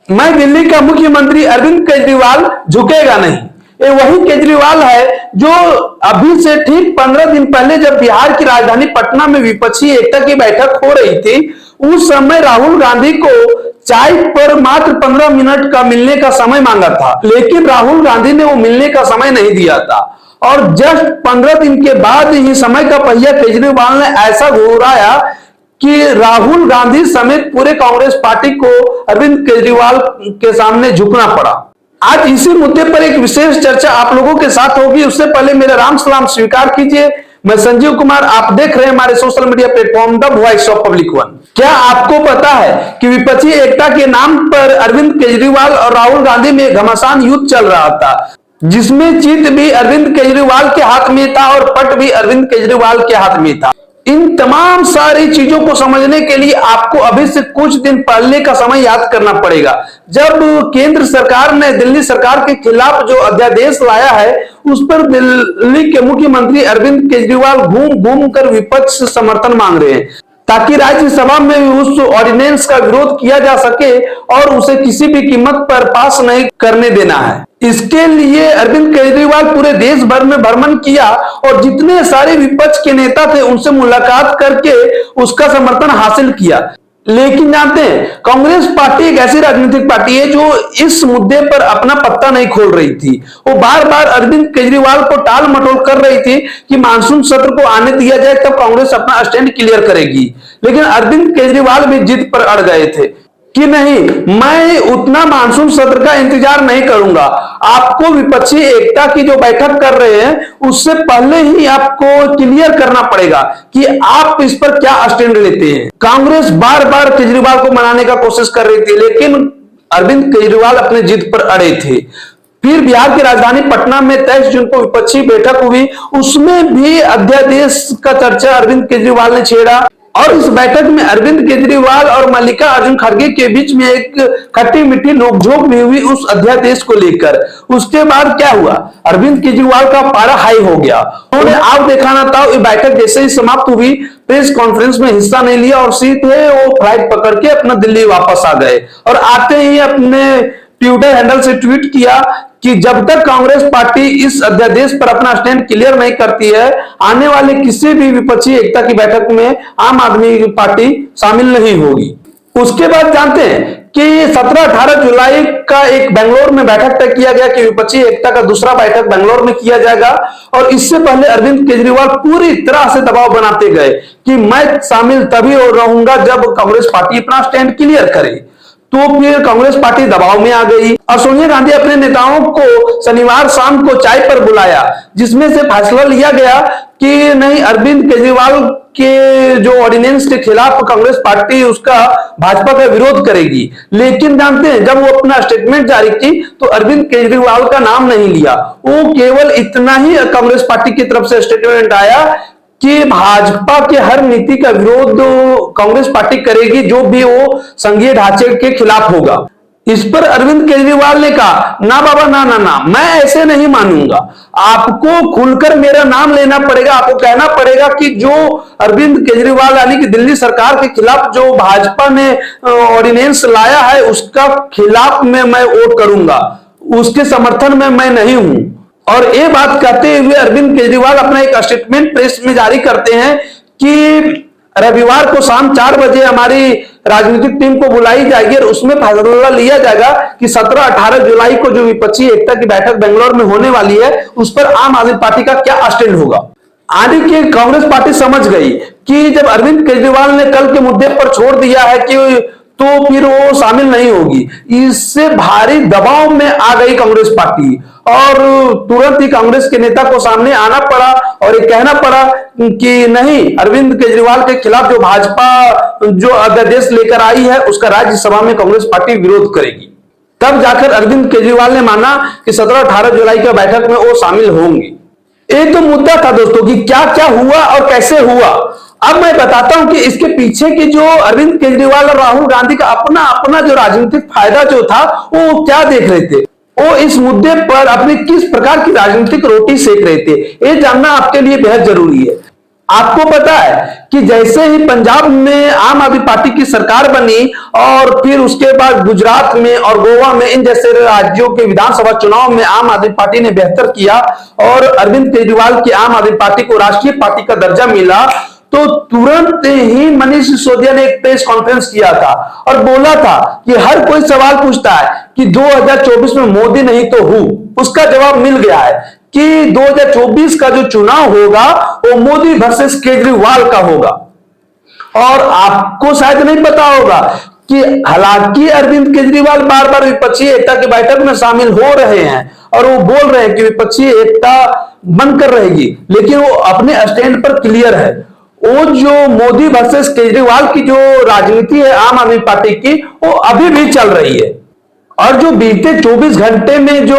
मैं दिल्ली का मुख्यमंत्री अरविंद केजरीवाल झुकेगा नहीं। ये वही केजरीवाल है जो अभी से ठीक 15 दिन पहले जब बिहार की राजधानी पटना में विपक्षी एकता की बैठक हो रही थी, उस समय राहुल गांधी को चाय पर मात्र 15 मिनट का मिलने का समय मांगा था, लेकिन राहुल गांधी ने वो मिलने का समय नहीं दिया था। और जस्ट 15 दिन के बाद ही समय का पहिया केजरीवाल ने ऐसा घुराया कि राहुल गांधी समेत पूरे कांग्रेस पार्टी को अरविंद केजरीवाल के सामने झुकना पड़ा। आज इसी मुद्दे पर एक विशेष चर्चा आप लोगों के साथ होगी। उससे पहले मेरा राम सलाम स्वीकार कीजिए। मैं संजीव कुमार, आप देख रहे हैं हमारे social media platform the voice of public one. क्या आपको पता है कि विपक्षी एकता के नाम पर अरविंद केजरीवाल और राहुल गांधी में घमासान युद्ध चल रहा था, जिसमें चित भी अरविंद केजरीवाल के हाथ में था और पट भी अरविंद केजरीवाल के हाथ में था। इन तमाम सारी चीजों को समझने के लिए आपको अभी से कुछ दिन पहले का समय याद करना पड़ेगा, जब केंद्र सरकार ने दिल्ली सरकार के खिलाफ जो अध्यादेश लाया है, उस पर दिल्ली के मुख्यमंत्री अरविंद केजरीवाल घूम घूम कर विपक्ष से समर्थन मांग रहे हैं, ताकि राज्यसभा में उस ऑर्डिनेंस का विरोध किया जा सके और उसे किसी भी कीमत पर पास नहीं करने देना है। इसके लिए अरविंद केजरीवाल पूरे देश भर में भ्रमण किया और जितने सारे विपक्ष के नेता थे उनसे मुलाकात करके उसका समर्थन हासिल किया। लेकिन जानते हैं, कांग्रेस पार्टी एक ऐसी राजनीतिक पार्टी है जो इस मुद्दे पर अपना पत्ता नहीं खोल रही थी। वो बार बार अरविंद केजरीवाल को टाल मटोल कर रही थी कि मानसून सत्र को आने दिया जाए, तब कांग्रेस अपना स्टैंड क्लियर करेगी। लेकिन अरविंद केजरीवाल भी जिद पर अड़ गए थे कि नहीं, मैं उतना मानसून सत्र का इंतजार नहीं करूंगा। आपको विपक्षी एकता की जो बैठक कर रहे हैं उससे पहले ही आपको क्लियर करना पड़ेगा कि आप इस पर क्या स्टैंड लेते हैं। कांग्रेस बार बार केजरीवाल को मनाने का कोशिश कर रही थी, लेकिन अरविंद केजरीवाल अपने जिद पर अड़े थे। फिर बिहार की राजधानी पटना में 23 जून को विपक्षी बैठक हुई, उसमें भी अध्यादेश का चर्चा अरविंद केजरीवाल ने छेड़ा और इस बैठक में अरविंद केजरीवाल और मल्लिकार्जुन खड़गे के बीच में एक खट्टी मीठी नोकझोंक भी हुई उस अध्यादेश को लेकर। उसके बाद क्या हुआ, अरविंद केजरीवाल का पारा हाई हो गया। उन्होंने आप दिखाना था, बैठक जैसे ही समाप्त हुई, प्रेस कॉन्फ्रेंस में हिस्सा नहीं लिया और सीधे वो फ्लाइट पकड़ के अपना दिल्ली वापस आ गए और आते ही अपने ट्विटर हैंडल से ट्वीट किया कि जब तक कांग्रेस पार्टी इस अध्यादेश पर अपना स्टैंड क्लियर नहीं करती है, आने वाले किसी भी विपक्षी एकता की बैठक में आम आदमी पार्टी शामिल नहीं होगी। उसके बाद जानते हैं कि 17-18 जुलाई का एक बेंगलोर में बैठक तय किया गया कि विपक्षी एकता का दूसरा बैठक बेंगलोर में किया जाएगा। और इससे पहले अरविंद केजरीवाल पूरी तरह से दबाव बनाते गए कि मैं शामिल तभी रहूंगा जब कांग्रेस पार्टी अपना स्टैंड क्लियर करे। तो फिर कांग्रेस पार्टी दबाव में आ गई और सोनिया गांधी अपने नेताओं को शनिवार शाम को चाय पर बुलाया, जिसमें से फैसला लिया गया कि नहीं, अरविंद केजरीवाल के जो ऑर्डिनेंस के खिलाफ कांग्रेस पार्टी उसका भाजपा का विरोध करेगी। लेकिन जानते हैं, जब वो अपना स्टेटमेंट जारी की तो अरविंद केजरीवाल का नाम नहीं लिया। वो केवल इतना ही कांग्रेस पार्टी की तरफ से स्टेटमेंट आया कि भाजपा के हर नीति का विरोध कांग्रेस पार्टी करेगी जो भी वो संघीय ढांचे के खिलाफ होगा। इस पर अरविंद केजरीवाल ने कहा, ना बाबा, ना ना ना, मैं ऐसे नहीं मानूंगा। आपको खुलकर मेरा नाम लेना पड़ेगा, आपको कहना पड़ेगा कि जो अरविंद केजरीवाल यानी कि दिल्ली सरकार के खिलाफ जो भाजपा ने ऑर्डिनेंस लाया है उसका खिलाफ में मैं वोट करूंगा, उसके समर्थन में मैं नहीं हूं। और ये बात कहते हुए अरविंद केजरीवाल अपना एक स्टेटमेंट प्रेस में जारी करते हैं कि रविवार को शाम 4 बजे हमारी राजनीतिक टीम को बुलाई जाएगी और उसमें फैसला लिया जाएगा कि 17-18 जुलाई को जो विपक्षी एकता की बैठक बेंगलोर में होने वाली है उस पर आम आदमी पार्टी का क्या स्टैंड होगा। आगे की कांग्रेस पार्टी समझ गई कि जब अरविंद केजरीवाल ने कल के मुद्दे पर छोड़ दिया है कि तो फिर वो शामिल नहीं होगी। इससे भारी दबाव में आ गई कांग्रेस पार्टी और तुरंत ही कांग्रेस के नेता को सामने आना पड़ा और ये कहना पड़ा कि नहीं, अरविंद केजरीवाल के खिलाफ जो भाजपा जो अध्यादेश लेकर आई है उसका राज्यसभा में कांग्रेस पार्टी विरोध करेगी। तब जाकर अरविंद केजरीवाल ने माना कि 17-18 जुलाई की बैठक में वो शामिल होंगे। एक तो मुद्दा था दोस्तों कि क्या क्या हुआ और कैसे हुआ। अब मैं बताता हूं कि इसके पीछे की जो अरविंद केजरीवाल और राहुल गांधी का अपना अपना जो राजनीतिक फायदा जो था वो क्या देख रहे थे, वो इस मुद्दे पर अपनी किस प्रकार की राजनीतिक रोटी सेक रहे थे, ये जानना आपके लिए बेहद जरूरी है। आपको पता है कि जैसे ही पंजाब में आम आदमी पार्टी की सरकार बनी और फिर उसके बाद गुजरात में और गोवा में इन जैसे राज्यों के विधानसभा चुनाव में आम आदमी पार्टी ने बेहतर किया और अरविंद केजरीवाल की आम आदमी पार्टी को राष्ट्रीय पार्टी का दर्जा मिला, तो तुरंत ही मनीष सिसोदिया ने एक प्रेस कॉन्फ्रेंस किया था और बोला था कि हर कोई सवाल पूछता है कि 2024 में मोदी नहीं तो हूं। उसका जवाब मिल गया है कि 2024 का जो चुनाव होगा वो मोदी वर्सेस केजरीवाल का होगा। और आपको शायद नहीं पता होगा कि हालांकि अरविंद केजरीवाल बार बार विपक्षी एकता की बैठक में शामिल हो रहे हैं और वो बोल रहे हैं कि विपक्षी एकता बनकर रहेगी, लेकिन वो अपने स्टैंड पर क्लियर है। वो जो मोदी वर्सेस केजरीवाल की जो राजनीति है आम आदमी पार्टी की, वो अभी भी चल रही है। और जो बीते 24 घंटे में जो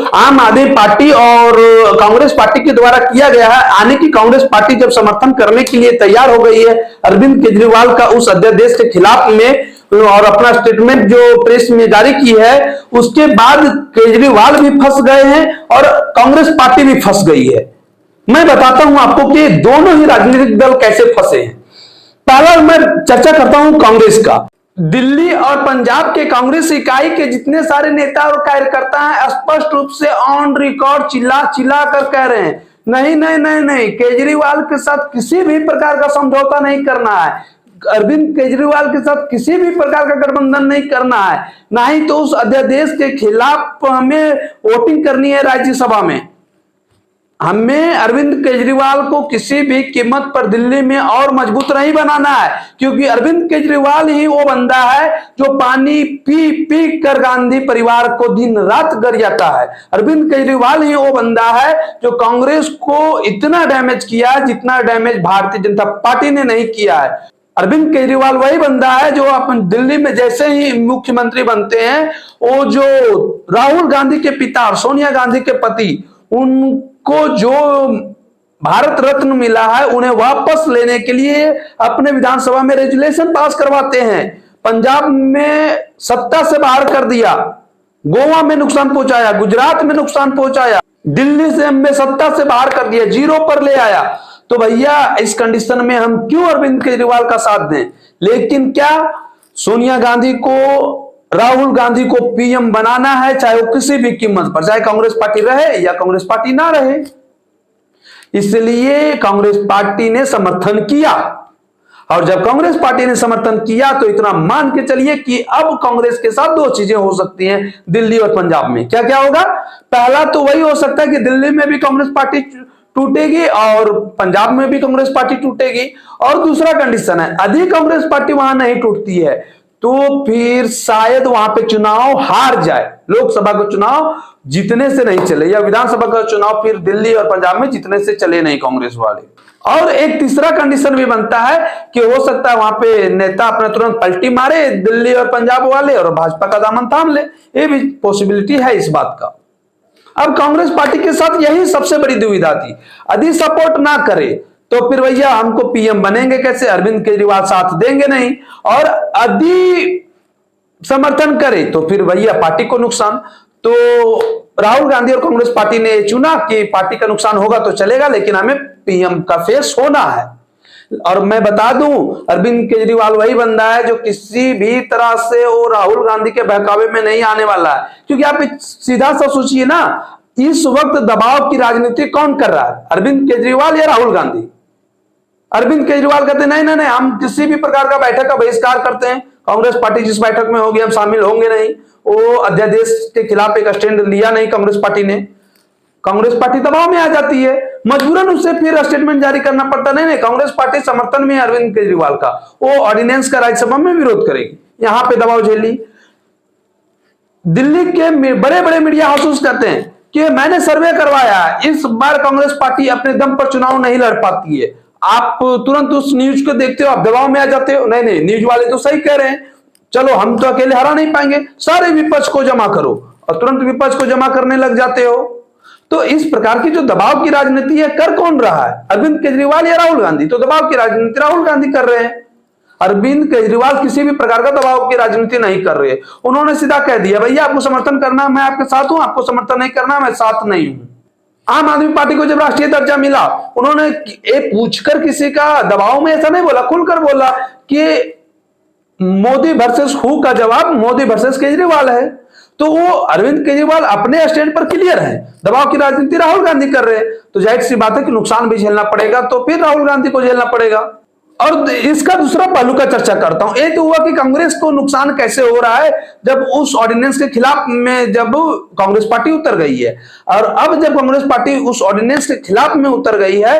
आम आदमी पार्टी और कांग्रेस पार्टी के द्वारा किया गया है, आने की कांग्रेस पार्टी जब समर्थन करने के लिए तैयार हो गई है अरविंद केजरीवाल का उस अध्यादेश के खिलाफ में और अपना स्टेटमेंट जो प्रेस में जारी की है, उसके बाद केजरीवाल भी फंस गए हैं और कांग्रेस पार्टी भी फंस गई है। मैं बताता हूं आपको कि दोनों ही राजनीतिक दल कैसे फंसे हैं। पहला मैं चर्चा करता हूं कांग्रेस का। दिल्ली और पंजाब के कांग्रेस इकाई के जितने सारे नेता और कार्यकर्ता हैं स्पष्ट रूप से ऑन रिकॉर्ड चिल्ला चिल्ला कर कह रहे हैं नहीं नहीं नहीं नहीं, केजरीवाल के साथ किसी भी प्रकार का समझौता नहीं करना है, अरविंद केजरीवाल के साथ किसी भी प्रकार का गठबंधन नहीं करना है, ना ही तो उस अध्यादेश के खिलाफ हमें वोटिंग करनी है राज्यसभा में। हमें अरविंद केजरीवाल को किसी भी कीमत पर दिल्ली में और मजबूत नहीं बनाना है, क्योंकि अरविंद केजरीवाल ही वो बंदा है जो पानी पी पी कर गांधी परिवार को दिन रात गरियाता है। अरविंद केजरीवाल ही वो बंदा है जो कांग्रेस को इतना डैमेज किया जितना डैमेज भारतीय जनता पार्टी ने नहीं किया है। अरविंद केजरीवाल वही बंदा है जो अपन दिल्ली में जैसे ही मुख्यमंत्री बनते हैं, वो जो राहुल गांधी के पिता और सोनिया गांधी के पति, उनको जो भारत रत्न मिला है उन्हें वापस लेने के लिए अपने विधानसभा में रेजुलेशन पास करवाते हैं। पंजाब में सत्ता से बाहर कर दिया, गोवा में नुकसान पहुंचाया, गुजरात में नुकसान पहुंचाया, दिल्ली से में सत्ता से बाहर कर दिया, जीरो पर ले आया। तो भैया इस कंडीशन में हम क्यों अरविंद केजरीवाल का साथ दें? लेकिन क्या सोनिया गांधी को, राहुल गांधी को पीएम बनाना है, चाहे वो किसी भी कीमत पर, चाहे कांग्रेस पार्टी रहे या कांग्रेस पार्टी ना रहे। इसलिए कांग्रेस पार्टी ने समर्थन किया और जब कांग्रेस पार्टी ने समर्थन किया तो इतना मान के चलिए कि अब कांग्रेस के साथ दो चीजें हो सकती हैं दिल्ली और पंजाब में। क्या क्या होगा? पहला तो वही हो सकता है कि दिल्ली में भी कांग्रेस पार्टी टूटेगी और पंजाब में भी कांग्रेस पार्टी टूटेगी। और दूसरा कंडीशन है, यदि कांग्रेस पार्टी वहां नहीं टूटती है तो फिर शायद वहां पे चुनाव हार जाए, लोकसभा का चुनाव जीतने से नहीं चले या विधानसभा का चुनाव फिर दिल्ली और पंजाब में जीतने से चले नहीं कांग्रेस वाले। और एक तीसरा कंडीशन भी बनता है कि हो सकता है वहां पे नेता अपने तुरंत पलटी मारे दिल्ली और पंजाब वाले और भाजपा का दामन थाम ले, ये भी पॉसिबिलिटी है इस बात का। अब कांग्रेस पार्टी के साथ यही सबसे बड़ी दुविधा थी, यदि सपोर्ट ना करे तो फिर भैया हमको पीएम बनेंगे कैसे? अरविंद केजरीवाल साथ देंगे नहीं, और यदि समर्थन करे तो फिर भैया पार्टी को नुकसान। तो राहुल गांधी और कांग्रेस पार्टी ने चुना कि पार्टी का नुकसान होगा तो चलेगा, लेकिन हमें पीएम का फेस होना है। और मैं बता दूं, अरविंद केजरीवाल वही बंदा है जो किसी भी तरह से वो राहुल गांधी के बहकावे में नहीं आने वाला है। क्योंकि आप सीधा सा सोचिए ना, इस वक्त दबाव की राजनीति कौन कर रहा है, अरविंद केजरीवाल या राहुल गांधी? अरविंद केजरीवाल कहते हैं नहीं नहीं नहीं, हम किसी भी प्रकार का बैठक का बहिष्कार करते हैं, कांग्रेस पार्टी जिस बैठक में होगी हम शामिल होंगे नहीं। वो अध्यादेश के खिलाफ एक स्टैंड लिया नहीं कांग्रेस पार्टी ने। कांग्रेस पार्टी दबाव में आ जाती है, मजबूरन उससे फिर स्टेटमेंट जारी करना पड़ता। नहीं नहीं, कांग्रेस पार्टी समर्थन में अरविंद केजरीवाल का, वो ऑर्डिनेंस का राज्यसभा में विरोध करेगी, यहां पे दबाव झेली। दिल्ली के बड़े बड़े मीडिया हाउसेस कहते हैं कि मैंने सर्वे करवाया, इस बार कांग्रेस पार्टी अपने दम पर चुनाव नहीं लड़ पाती है। आप तुरंत उस न्यूज को देखते हो, आप दबाव में आ जाते हो, नहीं नहीं न्यूज वाले तो सही कह रहे हैं, चलो हम तो अकेले हरा नहीं पाएंगे, सारे विपक्ष को जमा करो, और तुरंत विपक्ष को जमा करने लग जाते हो। तो इस प्रकार की जो दबाव की राजनीति है, कर कौन रहा है, अरविंद केजरीवाल या राहुल गांधी? तो दबाव की राजनीति राहुल गांधी कर रहे हैं। अरविंद केजरीवाल किसी भी प्रकार का दबाव की राजनीति नहीं कर रहे। उन्होंने सीधा कह दिया भैया आपको समर्थन करना मैं आपके साथ हूं, आपको समर्थन नहीं करना मैं साथ नहीं हूं। आम आदमी पार्टी को जब राष्ट्रीय दर्जा मिला, उन्होंने ये पूछकर किसी का दबाव में ऐसा नहीं बोला, खुलकर बोला कि मोदी वर्सेस हु का जवाब मोदी वर्सेस केजरीवाल है। तो वो अरविंद केजरीवाल अपने स्टैंड पर क्लियर है, दबाव की राजनीति राहुल गांधी कर रहे हैं, तो जाहिर सी बात है कि नुकसान भी झेलना पड़ेगा, तो फिर राहुल गांधी को झेलना पड़ेगा। और इसका दूसरा पहलू का चर्चा करता हूं। एक तो हुआ कि कांग्रेस को नुकसान कैसे हो रहा है जब उस ऑर्डिनेंस के खिलाफ में जब कांग्रेस पार्टी उतर गई है, और अब जब कांग्रेस पार्टी उस ऑर्डिनेंस के खिलाफ में उतर गई है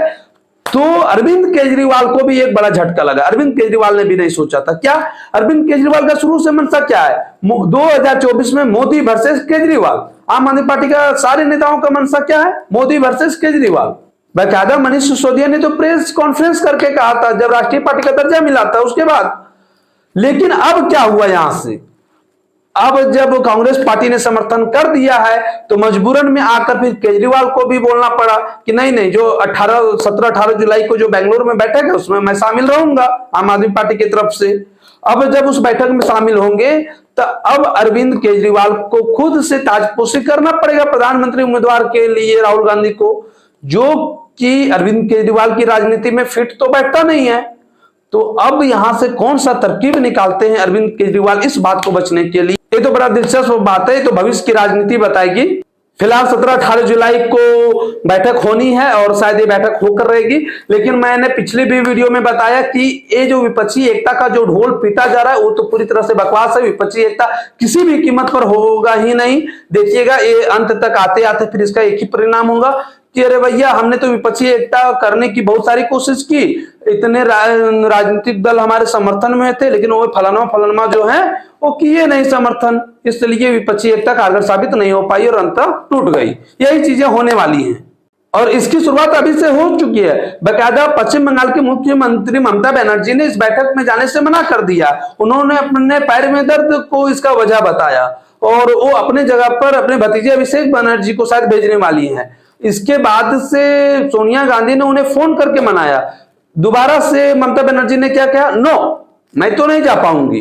तो अरविंद केजरीवाल को भी एक बड़ा झटका लगा। अरविंद केजरीवाल ने भी नहीं सोचा था। क्या अरविंद केजरीवाल का शुरू से मंशा क्या है? 2024 में मोदी वर्सेस केजरीवाल। आम आदमी पार्टी का सारे नेताओं का मंशा क्या है? मोदी वर्सेस केजरीवाल। बाकायदा मनीष सिसोदिया ने तो प्रेस कॉन्फ्रेंस करके कहा था जब राष्ट्रीय पार्टी का दर्जा मिला था उसके बाद। लेकिन अब क्या हुआ यहां से? अब जब कांग्रेस पार्टी ने समर्थन कर दिया है तो मजबूरन में आकर फिर केजरीवाल को भी बोलना पड़ा कि नहीं नहीं, जो 17-18 जुलाई को जो बेंगलुरु में बैठक है उसमें मैं शामिल रहूंगा आम आदमी पार्टी की तरफ से। अब जब उस बैठक में शामिल होंगे तो अब अरविंद केजरीवाल को खुद से ताजपोशी करना पड़ेगा प्रधानमंत्री उम्मीदवार के लिए राहुल गांधी को, जो कि अरविंद केजरीवाल की राजनीति में फिट तो बैठता नहीं है। तो अब यहां से कौन सा तरकीब निकालते हैं अरविंद केजरीवाल इस बात को बचने के लिए? ये तो बड़ा दिलचस्प बात है, तो भविष्य की राजनीति बताएगी। फिलहाल 17-18 जुलाई को बैठक होनी है और शायद ये बैठक होकर रहेगी। लेकिन मैंने पिछले भी वीडियो में बताया कि ये जो विपक्षी एकता का जो ढोल पीटा जा रहा है वो तो पूरी तरह से बकवास है। विपक्षी एकता किसी भी कीमत पर होगा ही नहीं। देखिएगा ये अंत तक आते आते फिर इसका एक ही परिणाम होगा कि अरे भैया हमने तो विपक्षी एकता करने की बहुत सारी कोशिश की, इतने राजनीतिक दल हमारे समर्थन में थे, लेकिन वो फलाना जो है वो किए नहीं समर्थन, इसलिए विपक्षी एकता कारगर साबित नहीं हो पाई और अंततः टूट गई। यही चीजें होने वाली हैं और इसकी शुरुआत अभी से हो चुकी है। बाकायदा पश्चिम बंगाल के मुख्यमंत्री ममता बनर्जी ने इस बैठक में जाने से मना कर दिया। उन्होंने अपने पैर में दर्द को इसका वजह बताया और वो अपने जगह पर अपने भतीजे अभिषेक बनर्जी को शायद भेजने वाली है। इसके बाद से सोनिया गांधी ने उन्हें फोन करके मनाया। दोबारा से ममता बनर्जी ने क्या कहा? नो, मैं तो नहीं जा पाऊंगी।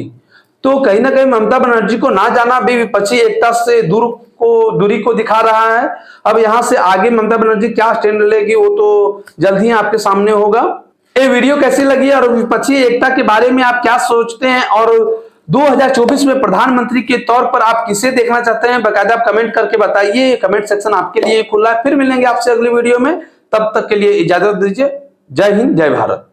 तो कहीं ना कहीं ममता बनर्जी को ना जाना भी विपक्षी एकता से दूरी को दिखा रहा है। अब यहां से आगे ममता बनर्जी क्या स्टैंड लेगी वो तो जल्द ही आपके सामने होगा। ये वीडियो कैसी लगी और विपक्षी एकता के बारे में आप क्या सोचते हैं और 2024 में प्रधानमंत्री के तौर पर आप किसे देखना चाहते हैं? बाकायदा आप कमेंट करके बताइए। कमेंट सेक्शन आपके लिए खुला है। फिर मिलेंगे आपसे अगली वीडियो में, तब तक के लिए इजाजत दीजिए। जय हिंद, जय भारत।